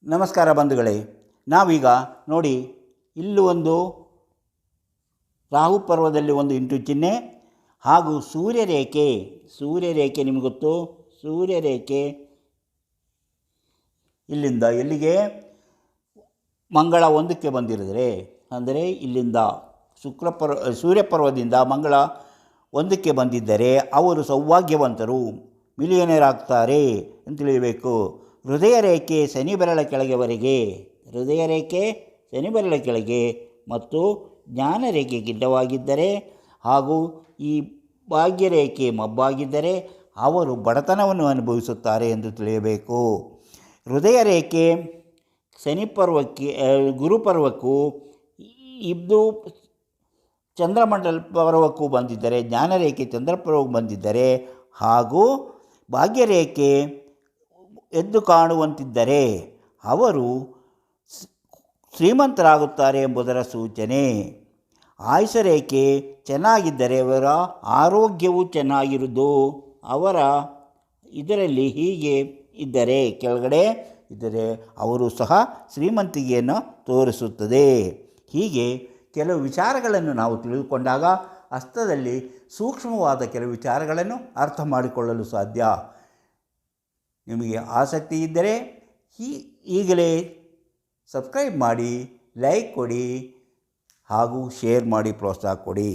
ನಮಸ್ಕಾರ ಬಂಧುಗಳೇ, ನಾವೀಗ ನೋಡಿ ಇಲ್ಲಿ ಒಂದು ರಾಹು ಪರ್ವದಲ್ಲಿ ಒಂದು ಇಂಟು ಚಿಹ್ನೆ ಹಾಗೂ ಸೂರ್ಯರೇಖೆ ನಿಮಗೆ ಗೊತ್ತು. ಸೂರ್ಯರೇಖೆ ಇಲ್ಲಿಂದ ಎಲ್ಲಿಗೆ ಮಂಗಳ ಒಂದಕ್ಕೆ ಬಂದಿರಿದರೆ, ಅಂದರೆ ಇಲ್ಲಿಂದ ಸೂರ್ಯಪರ್ವದಿಂದ ಮಂಗಳ ಒಂದಕ್ಕೆ ಬಂದಿದ್ದರೆ ಅವರು ಸೌಭಾಗ್ಯವಂತರು, ಮಿಲಿಯನೇರ್ ಆಗ್ತಾರೆ ಅಂತ ತಿಳಿಯಬೇಕು. ಹೃದಯ ರೇಖೆ ಶನಿ ಬೆರಳ ಕೆಳಗೆವರೆಗೆ, ಹೃದಯ ರೇಖೆ ಶನಿ ಬೆರಳ ಕೆಳಗೆ ಮತ್ತು ಜ್ಞಾನರೇಖೆ ಗಿಡ್ಡವಾಗಿದ್ದರೆ ಹಾಗೂ ಈ ಭಾಗ್ಯರೇಖೆ ಮಬ್ಬಾಗಿದ್ದರೆ ಅವರು ಬಡತನವನ್ನು ಅನುಭವಿಸುತ್ತಾರೆ ಎಂದು ತಿಳಿಯಬೇಕು. ಹೃದಯ ರೇಖೆ ಶನಿ ಪರ್ವಕ್ಕೆ ಗುರುಪರ್ವಕ್ಕೂ ಇದು ಚಂದ್ರಮಂಡಲ ಪರ್ವಕ್ಕೂ ಬಂದಿದ್ದರೆ, ಜ್ಞಾನರೇಖೆ ಚಂದ್ರಪರ್ವಕ್ಕೆ ಬಂದಿದ್ದರೆ ಹಾಗೂ ಭಾಗ್ಯರೇಖೆ ಎದ್ದು ಕಾಣುವಂತಿದ್ದರೆ ಅವರು ಶ್ರೀಮಂತರಾಗುತ್ತಾರೆ ಎಂಬುದರ ಸೂಚನೆ. ಆಯುಷ ರೇಖೆ ಚೆನ್ನಾಗಿದ್ದರೆ ಅವರ ಆರೋಗ್ಯವು ಚೆನ್ನಾಗಿರುವುದು, ಅವರ ಇದರಲ್ಲಿ ಹೀಗೆ ಇದ್ದರೆ ಕೆಳಗಡೆ ಇದ್ದರೆ ಅವರು ಸಹ ಶ್ರೀಮಂತಿಕೆಯನ್ನು ತೋರಿಸುತ್ತದೆ. ಹೀಗೆ ಕೆಲವು ವಿಚಾರಗಳನ್ನು ನಾವು ತಿಳಿದುಕೊಂಡಾಗ ಹಸ್ತದಲ್ಲಿ ಸೂಕ್ಷ್ಮವಾದ ಕೆಲವು ವಿಚಾರಗಳನ್ನು ಅರ್ಥ ಮಾಡಿಕೊಳ್ಳಲು ಸಾಧ್ಯ. ನಿಮಗೆ ಆಸಕ್ತಿ ಇದ್ದರೆ ಈಗಲೇ ಸಬ್ಸ್ಕ್ರೈಬ್ ಮಾಡಿ, ಲೈಕ್ ಕೊಡಿ ಹಾಗೂ ಶೇರ್ ಮಾಡಿ ಪ್ರೋತ್ಸಾಹ ಕೊಡಿ.